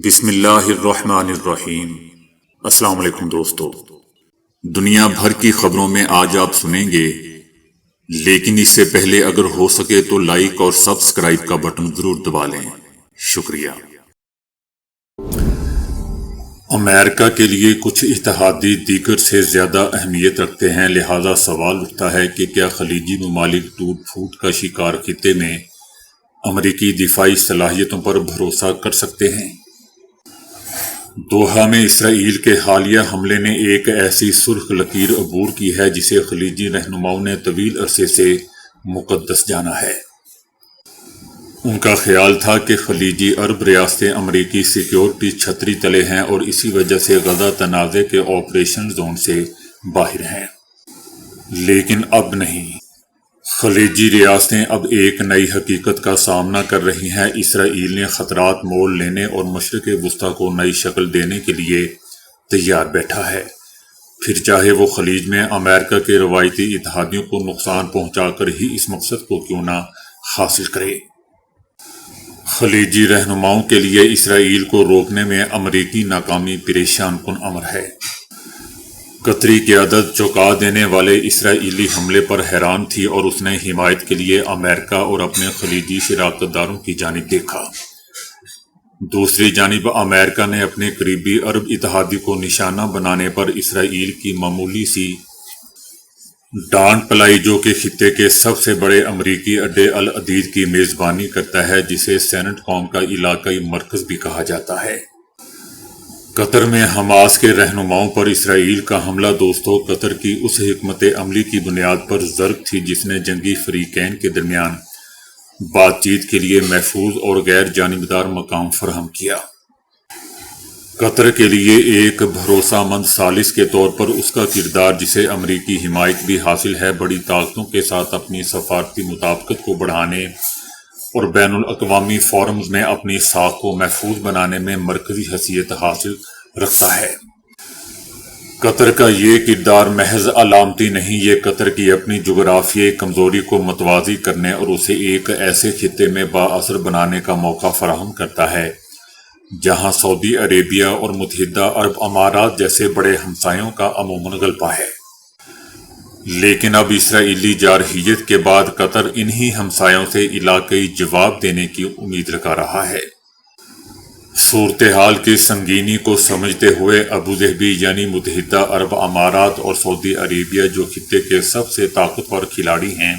بسم اللہ الرحمن الرحیم۔ السلام علیکم دوستو، دنیا بھر کی خبروں میں آج آپ سنیں گے، لیکن اس سے پہلے اگر ہو سکے تو لائک اور سبسکرائب کا بٹن ضرور دبا لیں۔ شکریہ۔ امریکہ کے لیے کچھ اتحادی دیگر سے زیادہ اہمیت رکھتے ہیں، لہذا سوال اٹھتا ہے کہ کیا خلیجی ممالک ٹوٹ پھوٹ کا شکار خطے میں امریکی دفاعی صلاحیتوں پر بھروسہ کر سکتے ہیں؟ دوحہ میں اسرائیل کے حالیہ حملے نے ایک ایسی سرخ لکیر عبور کی ہے جسے خلیجی رہنماؤں نے طویل عرصے سے مقدس جانا ہے۔ ان کا خیال تھا کہ خلیجی عرب ریاستیں امریکی سیکیورٹی چھتری تلے ہیں اور اسی وجہ سے غزہ تنازع کے آپریشن زون سے باہر ہیں، لیکن اب نہیں۔ خلیجی ریاستیں اب ایک نئی حقیقت کا سامنا کر رہی ہیں۔ اسرائیل نے خطرات مول لینے اور مشرق وسطیٰ کو نئی شکل دینے کے لیے تیار بیٹھا ہے، پھر چاہے وہ خلیج میں امریکہ کے روایتی اتحادیوں کو نقصان پہنچا کر ہی اس مقصد کو کیوں نہ حاصل کرے۔ خلیجی رہنماؤں کے لیے اسرائیل کو روکنے میں امریکی ناکامی پریشان کن امر ہے۔ قطری قیادت چونکا دینے والے اسرائیلی حملے پر حیران تھی اور اس نے حمایت کے لیے امریکہ اور اپنے خلیجی شراکت داروں کی جانب دیکھا۔ دوسری جانب امریکہ نے اپنے قریبی عرب اتحادی کو نشانہ بنانے پر اسرائیل کی معمولی سی ڈانٹ پلائی، جو کہ خطے کے سب سے بڑے امریکی اڈے العدید کی میزبانی کرتا ہے، جسے سینٹ کام کا علاقائی مرکز بھی کہا جاتا ہے۔ قطر میں حماس کے رہنماؤں پر اسرائیل کا حملہ دوستو قطر کی اس حکمت عملی کی بنیاد پر ضرب تھی جس نے جنگی فریقین کے درمیان بات چیت کے لیے محفوظ اور غیر جانبدار مقام فراہم کیا۔ قطر کے لیے ایک بھروسہ مند ثالث کے طور پر اس کا کردار، جسے امریکی حمایت بھی حاصل ہے، بڑی طاقتوں کے ساتھ اپنی سفارتی مطابقت کو بڑھانے اور بین الاقوامی فورمز میں اپنی ساکھ کو محفوظ بنانے میں مرکزی حیثیت حاصل رکھتا ہے۔ قطر کا یہ کردار محض علامتی نہیں، یہ قطر کی اپنی جغرافیائی کمزوری کو متوازی کرنے اور اسے ایک ایسے خطے میں بااثر بنانے کا موقع فراہم کرتا ہے جہاں سعودی عربیہ اور متحدہ عرب امارات جیسے بڑے ہمسایوں کا عموماً غلبہ ہے۔ لیکن اب اسرائیلی جارحیت کے بعد قطر انہی ہمسایوں سے علاقائی جواب دینے کی امید لگا رہا ہے۔ صورتحال کی سنگینی کو سمجھتے ہوئے ابوظہبی یعنی متحدہ عرب امارات اور سعودی عربیہ، جو خطے کے سب سے طاقتور کھلاڑی ہیں،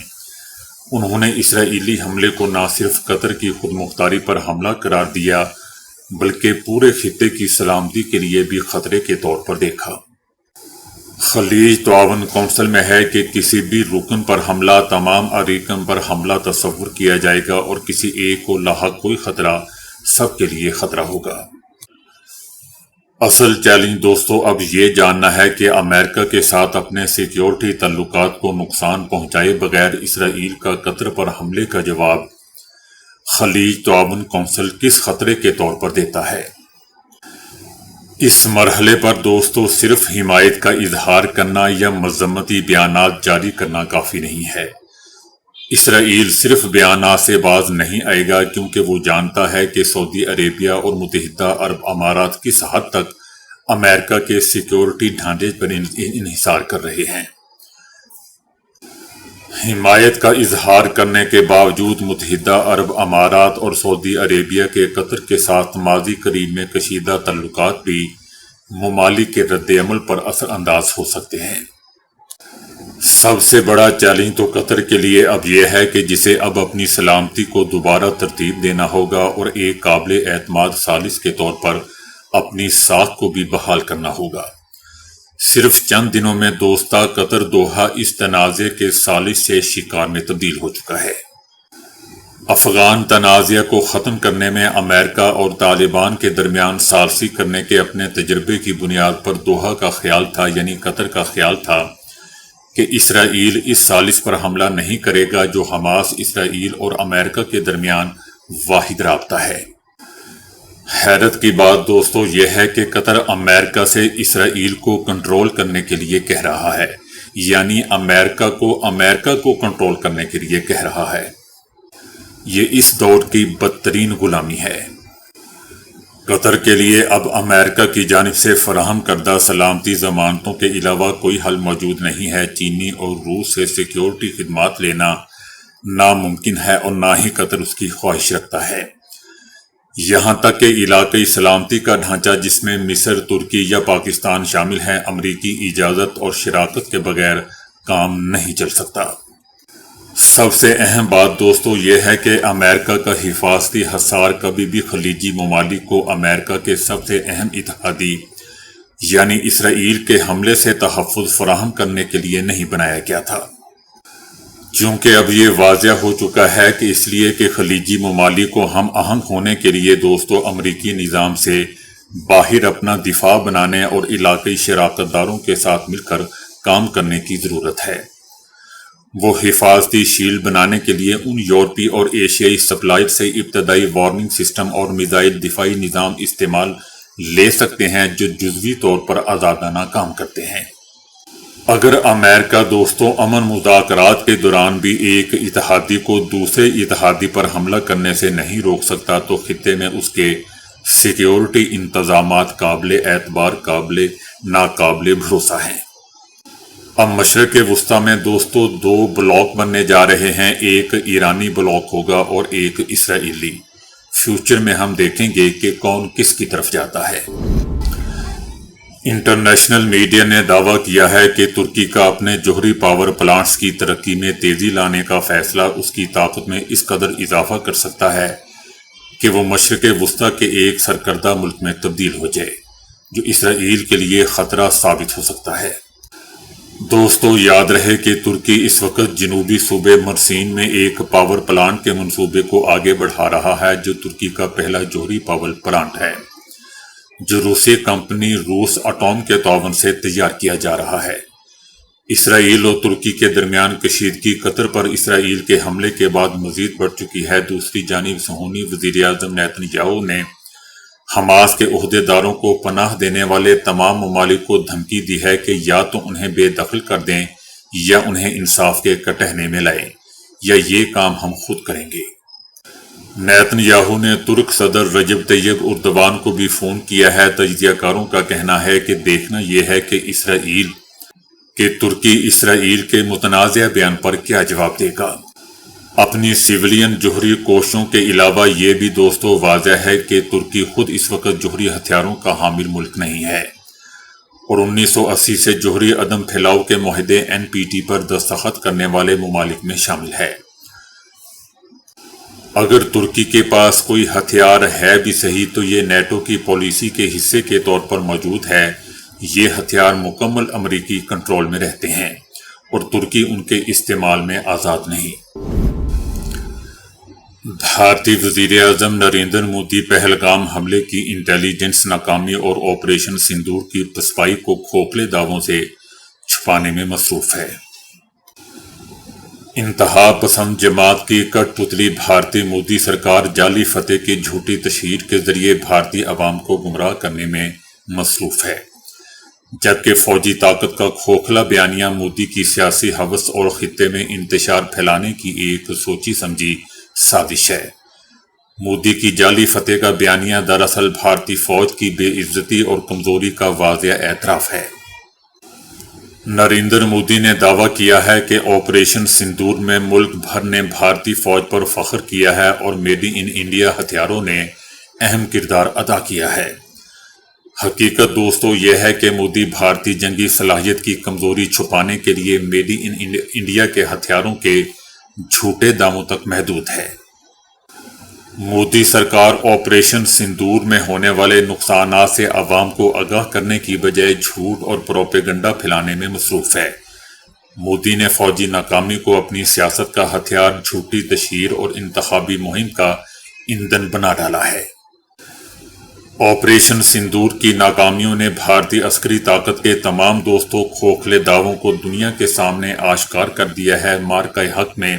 انہوں نے اسرائیلی حملے کو نہ صرف قطر کی خود مختاری پر حملہ قرار دیا بلکہ پورے خطے کی سلامتی کے لیے بھی خطرے کے طور پر دیکھا۔ خلیج تعاون کونسل میں ہے کہ کسی بھی رکن پر حملہ تمام اراکین پر حملہ تصور کیا جائے گا اور کسی ایک کو لاحق کوئی خطرہ سب کے لیے خطرہ ہوگا۔ اصل چیلنج دوستو اب یہ جاننا ہے کہ امریکہ کے ساتھ اپنے سیکیورٹی تعلقات کو نقصان پہنچائے بغیر اسرائیل کا قطر پر حملے کا جواب خلیج تعاون کونسل کس خطرے کے طور پر دیتا ہے۔ اس مرحلے پر دوستو صرف حمایت کا اظہار کرنا یا مذمتی بیانات جاری کرنا کافی نہیں ہے۔ اسرائیل صرف بیانات سے باز نہیں آئے گا، کیونکہ وہ جانتا ہے کہ سعودی عربیہ اور متحدہ عرب امارات کس حد تک امریکہ کے سیکیورٹی ڈھانچے پر انحصار کر رہے ہیں۔ حمایت کا اظہار کرنے کے باوجود متحدہ عرب امارات اور سعودی عربیہ کے قطر کے ساتھ ماضی قریب میں کشیدہ تعلقات بھی ممالک کے رد عمل پر اثر انداز ہو سکتے ہیں۔ سب سے بڑا چیلنج تو قطر کے لیے اب یہ ہے کہ جسے اب اپنی سلامتی کو دوبارہ ترتیب دینا ہوگا اور ایک قابل اعتماد ثالث کے طور پر اپنی ساکھ کو بھی بحال کرنا ہوگا۔ صرف چند دنوں میں دوستہ قطر دوحہ اس تنازع کے ثالث سے شکار میں تبدیل ہو چکا ہے۔ افغان تنازع کو ختم کرنے میں امریکہ اور طالبان کے درمیان ثالثی کرنے کے اپنے تجربے کی بنیاد پر دوحہ کا خیال تھا، یعنی قطر کا خیال تھا کہ اسرائیل اس ثالث پر حملہ نہیں کرے گا جو حماس، اسرائیل اور امریکہ کے درمیان واحد رابطہ ہے۔ حیرت کی بات دوستو یہ ہے کہ قطر امریکہ سے اسرائیل کو کنٹرول کرنے کے لیے کہہ رہا ہے، یعنی امریکہ کو کنٹرول کرنے کے لیے کہہ رہا ہے۔ یہ اس دور کی بدترین غلامی ہے۔ قطر کے لیے اب امریکہ کی جانب سے فراہم کردہ سلامتی ضمانتوں کے علاوہ کوئی حل موجود نہیں ہے۔ چینی اور روس سے سیکیورٹی خدمات لینا ناممکن ہے اور نہ ہی قطر اس کی خواہش رکھتا ہے۔ یہاں تک کہ علاقائی سلامتی کا ڈھانچہ جس میں مصر، ترکی یا پاکستان شامل ہیں، امریکی اجازت اور شراکت کے بغیر کام نہیں چل سکتا۔ سب سے اہم بات دوستو یہ ہے کہ امریکہ کا حفاظتی حصار کبھی بھی خلیجی ممالک کو امریکہ کے سب سے اہم اتحادی یعنی اسرائیل کے حملے سے تحفظ فراہم کرنے کے لیے نہیں بنایا گیا تھا، چونکہ اب یہ واضح ہو چکا ہے کہ اس لیے کہ خلیجی ممالک کو ہم آہنگ ہونے کے لیے دوستو امریکی نظام سے باہر اپنا دفاع بنانے اور علاقائی شراکت داروں کے ساتھ مل کر کام کرنے کی ضرورت ہے۔ وہ حفاظتی شیلڈ بنانے کے لیے ان یورپی اور ایشیائی سپلائر سے ابتدائی وارننگ سسٹم اور میزائل دفاعی نظام استعمال لے سکتے ہیں جو جزوی طور پر آزادانہ کام کرتے ہیں۔ اگر امریکہ دوستو امن مذاکرات کے دوران بھی ایک اتحادی کو دوسرے اتحادی پر حملہ کرنے سے نہیں روک سکتا تو خطے میں اس کے سیکیورٹی انتظامات قابل اعتبار ناقابل بھروسہ ہیں۔ اب مشرق وسطیٰ میں دوستو 2 بلاک بننے جا رہے ہیں، ایک ایرانی بلاک ہوگا اور ایک اسرائیلی۔ فیوچر میں ہم دیکھیں گے کہ کون کس کی طرف جاتا ہے۔ انٹرنیشنل میڈیا نے دعویٰ کیا ہے کہ ترکی کا اپنے جوہری پاور پلانٹس کی ترقی میں تیزی لانے کا فیصلہ اس کی طاقت میں اس قدر اضافہ کر سکتا ہے کہ وہ مشرق وسطیٰ کے ایک سرکردہ ملک میں تبدیل ہو جائے، جو اسرائیل کے لیے خطرہ ثابت ہو سکتا ہے۔ دوستو یاد رہے کہ ترکی اس وقت جنوبی صوبے مرسین میں ایک پاور پلانٹ کے منصوبے کو آگے بڑھا رہا ہے، جو ترکی کا پہلا جوہری پاور پلانٹ ہے، جو روسی کمپنی روس اٹوم کے تعاون سے تیار کیا جا رہا ہے۔ اسرائیل اور ترکی کے درمیان کشیدگی قطر پر اسرائیل کے حملے کے بعد مزید بڑھ چکی ہے۔ دوسری جانب صہیونی وزیر اعظم نیتن یاہو نے حماس کے عہدیداروں کو پناہ دینے والے تمام ممالک کو دھمکی دی ہے کہ یا تو انہیں بے دخل کر دیں یا انہیں انصاف کے کٹہنے میں لائیں، یا یہ کام ہم خود کریں گے۔ نیتن یاہو نے ترک صدر رجب طیب اردوان کو بھی فون کیا ہے۔ تجزیہ کاروں کا کہنا ہے کہ دیکھنا یہ ہے کہ ترکی اسرائیل کے متنازع بیان پر کیا جواب دے گا۔ اپنی سیولین جوہری کوششوں کے علاوہ یہ بھی دوستو واضح ہے کہ ترکی خود اس وقت جوہری ہتھیاروں کا حامل ملک نہیں ہے اور 1980 سے جوہری عدم پھیلاؤ کے معاہدے NPT پر دستخط کرنے والے ممالک میں شامل ہے۔ اگر ترکی کے پاس کوئی ہتھیار ہے بھی صحیح تو یہ نیٹو کی پالیسی کے حصے کے طور پر موجود ہے۔ یہ ہتھیار مکمل امریکی کنٹرول میں رہتے ہیں اور ترکی ان کے استعمال میں آزاد نہیں۔ بھارتی وزیر اعظم نریندر مودی پہلگام حملے کی انٹیلیجنس ناکامی اور آپریشن سندور کی پسپائی کو کھوکھلے دعووں سے چھپانے میں مصروف ہے۔ انتہا پسند جماعت کی کٹ پتلی بھارتی مودی سرکار جعلی فتح کی جھوٹی تشہیر کے ذریعے بھارتی عوام کو گمراہ کرنے میں مصروف ہے، جبکہ فوجی طاقت کا کھوکھلا بیانیہ مودی کی سیاسی ہوس اور خطے میں انتشار پھیلانے کی ایک سوچی سمجھی سازش ہے۔ مودی کی جعلی فتح کا بیانیہ دراصل بھارتی فوج کی بے عزتی اور کمزوری کا واضح اعتراف ہے۔ نریندر مودی نے دعویٰ کیا ہے کہ آپریشن سندور میں ملک بھر نے بھارتی فوج پر فخر کیا ہے اور میڈ ان انڈیا ہتھیاروں نے اہم کردار ادا کیا ہے۔ حقیقت دوستو یہ ہے کہ مودی بھارتی جنگی صلاحیت کی کمزوری چھپانے کے لیے میڈ ان انڈیا کے ہتھیاروں کے جھوٹے داموں تک محدود ہے۔ مودی سرکار آپریشن سندور میں ہونے والے نقصانات سے عوام کو آگاہ کرنے کی بجائے جھوٹ اور پروپیگنڈا پھیلانے میں مصروف ہے۔ مودی نے فوجی ناکامی کو اپنی سیاست کا ہتھیار، جھوٹی تشہیر اور انتخابی مہم کا ایندھن بنا ڈالا ہے۔ آپریشن سندور کی ناکامیوں نے بھارتی عسکری طاقت کے تمام دوستوں کھوکھلے دعووں کو دنیا کے سامنے آشکار کر دیا ہے۔ مارکہ حق میں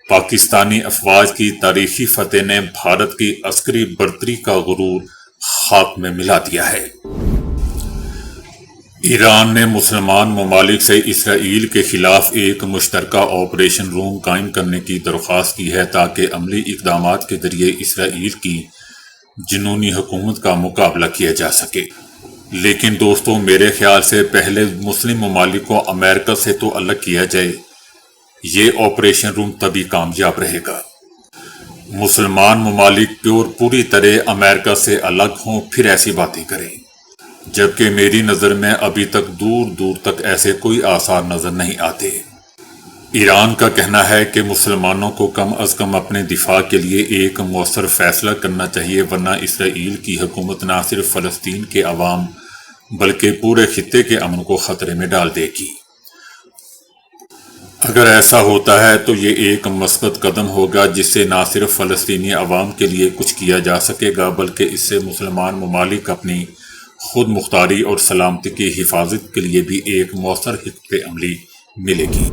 پاکستانی افواج کی تاریخی فتح نے بھارت کی عسکری برتری کا غرور خاک میں ملا دیا ہے۔ ایران نے مسلمان ممالک سے اسرائیل کے خلاف ایک مشترکہ آپریشن روم قائم کرنے کی درخواست کی ہے تاکہ عملی اقدامات کے ذریعے اسرائیل کی جنونی حکومت کا مقابلہ کیا جا سکے۔ لیکن دوستو، میرے خیال سے پہلے مسلم ممالک کو امریکہ سے تو الگ کیا جائے، یہ آپریشن روم تبھی کامیاب رہے گا۔ مسلمان ممالک پوری طرح امریکہ سے الگ ہوں، پھر ایسی باتیں کریں، جبکہ میری نظر میں ابھی تک دور دور تک ایسے کوئی آثار نظر نہیں آتے۔ ایران کا کہنا ہے کہ مسلمانوں کو کم از کم اپنے دفاع کے لیے ایک مؤثر فیصلہ کرنا چاہیے، ورنہ اسرائیل کی حکومت نہ صرف فلسطین کے عوام بلکہ پورے خطے کے امن کو خطرے میں ڈال دے گی۔ اگر ایسا ہوتا ہے تو یہ ایک مثبت قدم ہوگا جس سے نہ صرف فلسطینی عوام کے لیے کچھ کیا جا سکے گا، بلکہ اس سے مسلمان ممالک اپنی خود مختاری اور سلامتی کی حفاظت کے لیے بھی ایک مؤثر حکمت عملی ملے گی۔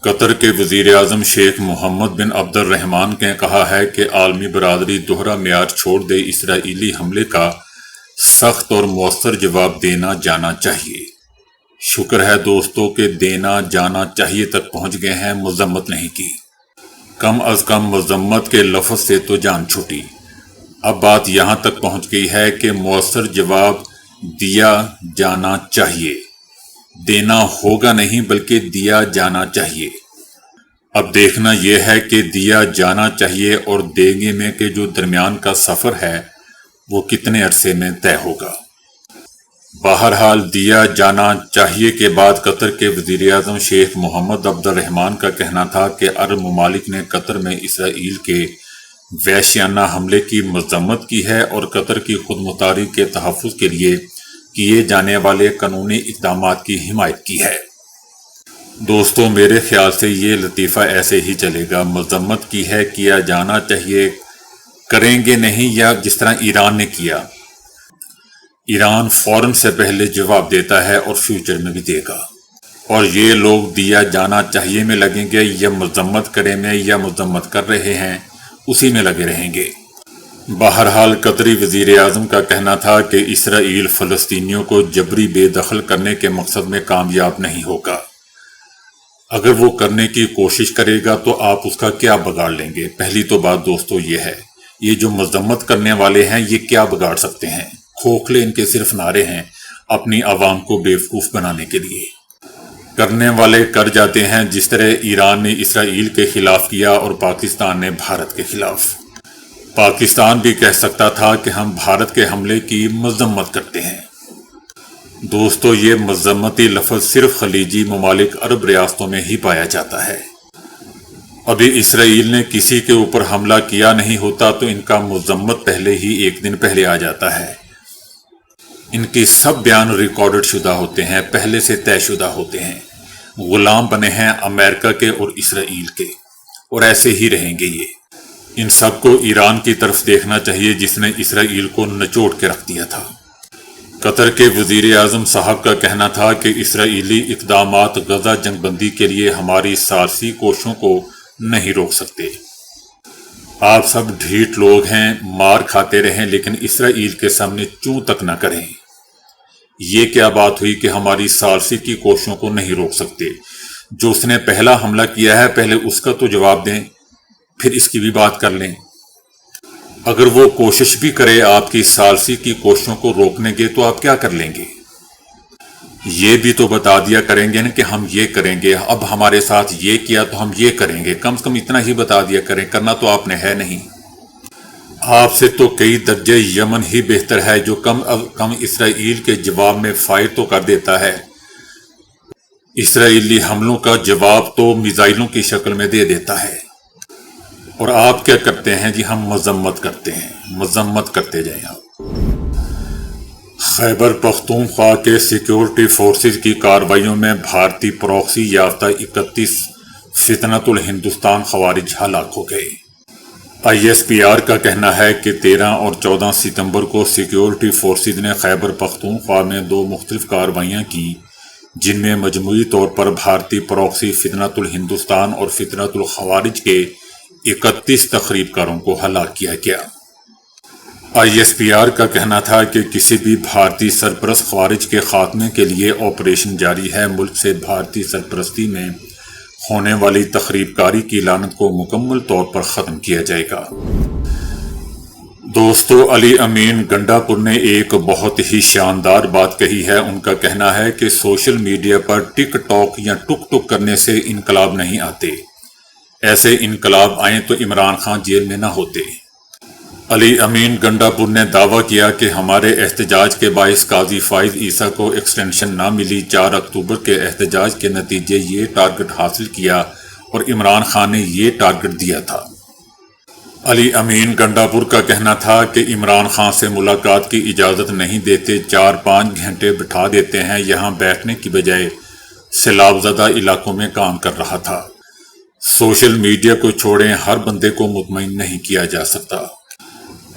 قطر کے وزیر اعظم شیخ محمد بن عبد الرحمان نے کہا ہے کہ عالمی برادری دوہرا معیار چھوڑ دے، اسرائیلی حملے کا سخت اور مؤثر جواب دینا جانا چاہیے۔ شکر ہے دوستو کہ دینا جانا چاہیے تک پہنچ گئے ہیں، مذمت نہیں کی۔ کم از کم مذمت کے لفظ سے تو جان چھٹی۔ اب بات یہاں تک پہنچ گئی ہے کہ مؤثر جواب دیا جانا چاہیے، دینا ہوگا نہیں بلکہ دیا جانا چاہیے۔ اب دیکھنا یہ ہے کہ دیا جانا چاہیے اور دیں میں کے جو درمیان کا سفر ہے وہ کتنے عرصے میں طے ہوگا۔ بہرحال دیا جانا چاہیے کے بعد قطر کے وزیر اعظم شیخ محمد عبد الرحمان کا کہنا تھا کہ عرب ممالک نے قطر میں اسرائیل کے وحشیانہ حملے کی مذمت کی ہے اور قطر کی خود مختاری کے تحفظ کے لیے کیے جانے والے قانونی اقدامات کی حمایت کی ہے۔ دوستو، میرے خیال سے یہ لطیفہ ایسے ہی چلے گا، مذمت کی ہے، کیا جانا چاہیے، کریں گے نہیں، یا جس طرح ایران نے کیا۔ ایران فوراً سے پہلے جواب دیتا ہے اور فیوچر میں بھی دے گا، اور یہ لوگ دیا جانا چاہیے میں لگیں گے یا مذمت کریں میں یا مذمت کر رہے ہیں اسی میں لگے رہیں گے۔ بہرحال قطری وزیر اعظم کا کہنا تھا کہ اسرائیل فلسطینیوں کو جبری بے دخل کرنے کے مقصد میں کامیاب نہیں ہوگا۔ اگر وہ کرنے کی کوشش کرے گا تو آپ اس کا کیا بگاڑ لیں گے؟ پہلی تو بات دوستو یہ ہے، یہ جو مذمت کرنے والے ہیں یہ کیا بگاڑ سکتے ہیں؟ کھوکھلے ان کے صرف نعرے ہیں اپنی عوام کو بیوقوف بنانے کے لیے۔ کرنے والے کر جاتے ہیں، جس طرح ایران نے اسرائیل کے خلاف کیا اور پاکستان نے بھارت کے خلاف۔ پاکستان بھی کہہ سکتا تھا کہ ہم بھارت کے حملے کی مذمت کرتے ہیں۔ دوستو، یہ مذمتی لفظ صرف خلیجی ممالک عرب ریاستوں میں ہی پایا جاتا ہے۔ ابھی اسرائیل نے کسی کے اوپر حملہ کیا نہیں ہوتا تو ان کا مذمت پہلے ہی ایک دن پہلے آ جاتا ہے۔ ان کے سب بیان ریکارڈڈ شدہ ہوتے ہیں، پہلے سے طے شدہ ہوتے ہیں۔ غلام بنے ہیں امریکہ کے اور اسرائیل کے، اور ایسے ہی رہیں گے یہ۔ ان سب کو ایران کی طرف دیکھنا چاہیے جس نے اسرائیل کو نچوڑ کے رکھ دیا تھا۔ قطر کے وزیر اعظم صاحب کا کہنا تھا کہ اسرائیلی اقدامات غزہ جنگ بندی کے لیے ہماری ثالثی کوششوں کو نہیں روک سکتے۔ آپ سب ڈھیٹ لوگ ہیں، مار کھاتے رہیں لیکن اسرائیل کے سامنے چوں تک نہ کریں۔ یہ کیا بات ہوئی کہ ہماری ثالثی کی کوششوں کو نہیں روک سکتے؟ جو اس نے پہلا حملہ کیا ہے پہلے اس کا تو جواب دیں، پھر اس کی بھی بات کر لیں۔ اگر وہ کوشش بھی کرے آپ کی ثالثی کی کوششوں کو روکنے کے تو آپ کیا کر لیں گے؟ یہ بھی تو بتا دیا کریں گے نا کہ ہم یہ کریں گے، اب ہمارے ساتھ یہ کیا تو ہم یہ کریں گے، کم سے کم اتنا ہی بتا دیا کریں، کرنا تو آپ نے ہے نہیں۔ آپ سے تو کئی درجے یمن ہی بہتر ہے جو کم از کم اسرائیل کے جواب میں فائر تو کر دیتا ہے۔ اسرائیلی حملوں کا جواب تو میزائلوں کی شکل میں دے دیتا ہے، اور آپ کیا کرتے ہیں جی؟ ہم مذمت کرتے ہیں، مذمت کرتے جائیں آپ۔ خیبر پختونخوا کے سیکیورٹی فورسز کی کارروائیوں میں بھارتی پروکسی یافتہ 31 فتنۃ الہندوستان خوارج ہلاک ہو گئے۔ ISPR کا کہنا ہے کہ 13 اور 14 ستمبر کو سیکیورٹی فورسز نے خیبر پختونخوا میں 2 مختلف کارروائیاں کی، جن میں مجموعی طور پر بھارتی پروکسی فتنۃ الہندوستان اور فتنۃ الخوارج کے 31 تخریب کاروں کو ہلاک کیا گیا۔ ISPR کا کہنا تھا کہ کسی بھی بھارتی سرپرست خوارج کے خاتمے کے لیے آپریشن جاری ہے، ملک سے بھارتی سرپرستی میں ہونے والی تخریب کاری کی لعنت کو مکمل طور پر ختم کیا جائے گا۔ دوستو، علی امین گنڈا پور نے ایک بہت ہی شاندار بات کہی ہے۔ ان کا کہنا ہے کہ سوشل میڈیا پر ٹک ٹاک یا ٹک ٹک کرنے سے انقلاب نہیں آتے، ایسے انقلاب آئیں تو عمران خان جیل میں نہ ہوتے۔ علی امین گنڈا پور نے دعویٰ کیا کہ ہمارے احتجاج کے باعث قاضی فائز عیسیٰ کو ایکسٹینشن نہ ملی۔ 4 اکتوبر کے احتجاج کے نتیجے یہ ٹارگٹ حاصل کیا اور عمران خان نے یہ ٹارگٹ دیا تھا۔ علی امین گنڈا پور کا کہنا تھا کہ عمران خان سے ملاقات کی اجازت نہیں دیتے، 4-5 گھنٹے بٹھا دیتے ہیں، یہاں بیٹھنے کی بجائے سیلاب زدہ علاقوں میں کام کر رہا تھا۔ سوشل میڈیا کو چھوڑیں، ہر بندے کو مطمئن نہیں کیا جا سکتا۔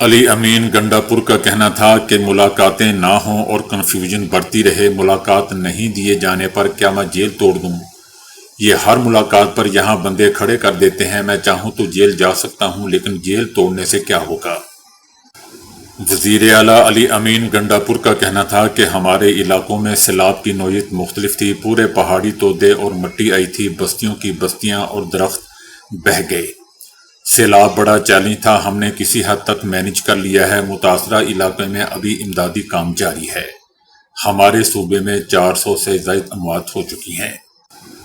علی امین گنڈا پور کا کہنا تھا کہ ملاقاتیں نہ ہوں اور کنفیوژن بڑھتی رہے، ملاقات نہیں دیے جانے پر کیا میں جیل توڑ دوں؟ یہ ہر ملاقات پر یہاں بندے کھڑے کر دیتے ہیں، میں چاہوں تو جیل جا سکتا ہوں، لیکن جیل توڑنے سے کیا ہوگا؟ وزیر اعلیٰ علی امین گنڈا پور کا کہنا تھا کہ ہمارے علاقوں میں سیلاب کی نوعیت مختلف تھی، پورے پہاڑی تودے اور مٹی آئی تھی، بستیوں کی بستیاں اور درخت بہہ گئے۔ سیلاب بڑا چیلنج تھا، ہم نے کسی حد تک مینج کر لیا ہے، متاثرہ علاقے میں ابھی امدادی کام جاری ہے، ہمارے صوبے میں 400 سے زائد اموات ہو چکی ہیں۔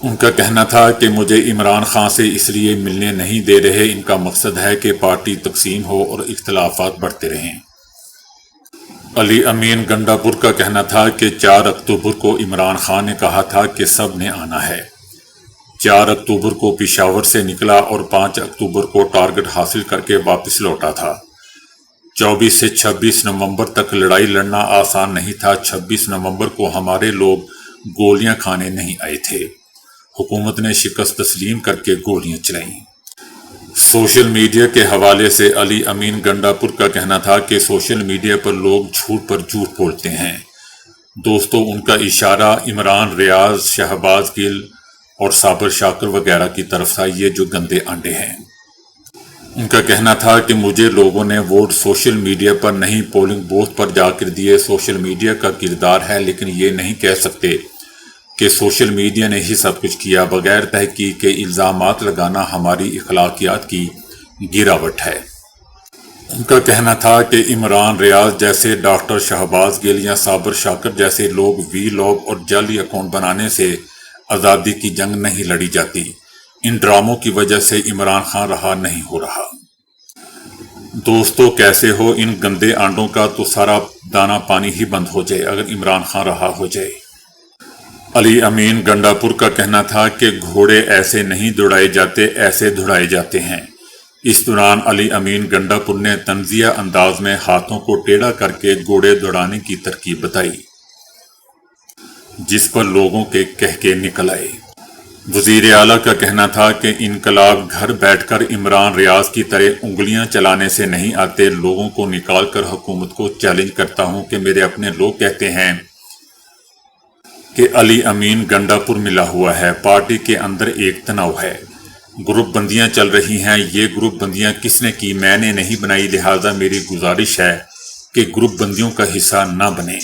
ان کا کہنا تھا کہ مجھے عمران خان سے اس لیے ملنے نہیں دے رہے، ان کا مقصد ہے کہ پارٹی تقسیم ہو اور اختلافات بڑھتے رہیں۔ علی امین گنڈا پور کا کہنا تھا کہ 4 اکتوبر کو عمران خان نے کہا تھا کہ سب نے آنا ہے۔ 4 اکتوبر کو پشاور سے نکلا اور 5 اکتوبر کو ٹارگٹ حاصل کر کے واپس لوٹا تھا۔ 24 سے 26 نومبر تک لڑائی لڑنا آسان نہیں تھا۔ 26 نومبر کو ہمارے لوگ گولیاں کھانے نہیں آئے تھے، حکومت نے شکست تسلیم کر کے گولیاں چلائیں۔ سوشل میڈیا کے حوالے سے علی امین گنڈا پور کا کہنا تھا کہ سوشل میڈیا پر لوگ جھوٹ پر جھوٹ بولتے ہیں۔ دوستو، ان کا اشارہ عمران، ریاض، شہباز گل اور صابر شاکر وغیرہ کی طرف تھا، یہ جو گندے آنڈے ہیں۔ ان کا کہنا تھا کہ مجھے لوگوں نے ووٹ سوشل میڈیا پر نہیں، پولنگ بوتھ پر جا کر دیے۔ سوشل میڈیا کا کردار ہے، لیکن یہ نہیں کہہ سکتے کہ سوشل میڈیا نے ہی سب کچھ کیا۔ بغیر تحقیق کے الزامات لگانا ہماری اخلاقیات کی گراوٹ ہے۔ ان کا کہنا تھا کہ عمران، ریاض جیسے، ڈاکٹر شہباز گل یا صابر شاکر جیسے لوگ وی-لاگ اور جعلی اکاؤنٹ بنانے سے آزادی کی جنگ نہیں لڑی جاتی۔ ان ڈراموں کی وجہ سے عمران خان رہا نہیں ہو رہا۔ دوستو، کیسے ہو ان گندے آنڈوں کا تو سارا دانہ پانی ہی بند ہو جائے اگر عمران خان رہا ہو جائے۔ علی امین گنڈا پور کا کہنا تھا کہ گھوڑے ایسے نہیں دوڑائے جاتے، ایسے دھڑائے جاتے ہیں۔ اس دوران علی امین گنڈا پور نے طنزیہ انداز میں ہاتھوں کو ٹیڑھا کر کے گھوڑے دوڑانے کی ترکیب بتائی، جس پر لوگوں کے کہکے نکل آئے۔ وزیر اعلیٰ کا کہنا تھا کہ انقلاب گھر بیٹھ کر عمران، ریاض کی طرح انگلیاں چلانے سے نہیں آتے، لوگوں کو نکال کر حکومت کو چیلنج کرتا ہوں کہ میرے اپنے لوگ کہتے ہیں کہ علی امین گنڈا پور ملا ہوا ہے، پارٹی کے اندر ایک تناؤ ہے، گروپ بندیاں چل رہی ہیں۔ یہ گروپ بندیاں کس نے کی؟ میں نے نہیں بنائی، لہٰذا میری گزارش ہے کہ گروپ بندیوں کا حصہ نہ بنے۔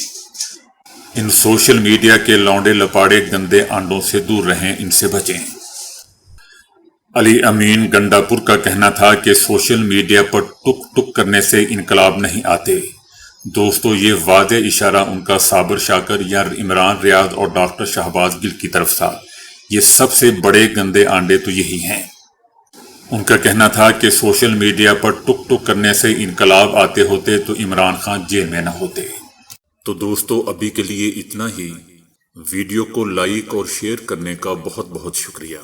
ان سوشل میڈیا کے لونڈے لپاڑے گندے آنڈوں سے دور رہیں، ان سے بچیں۔ علی امین گنڈا پور کا کہنا تھا کہ سوشل میڈیا پر ٹک ٹک کرنے سے انقلاب نہیں آتے۔ دوستو، یہ واضح اشارہ ان کا صابر شاکر یا عمران، ریاض اور ڈاکٹر شہباز گل کی طرف تھا۔ یہ سب سے بڑے گندے آنڈے تو یہی ہیں۔ ان کا کہنا تھا کہ سوشل میڈیا پر ٹک ٹک کرنے سے انقلاب آتے ہوتے تو عمران خان جیل میں نہ ہوتے۔ تو دوستو، ابھی کے لیے اتنا ہی۔ ویڈیو کو لائک اور شیئر کرنے کا بہت بہت شکریہ۔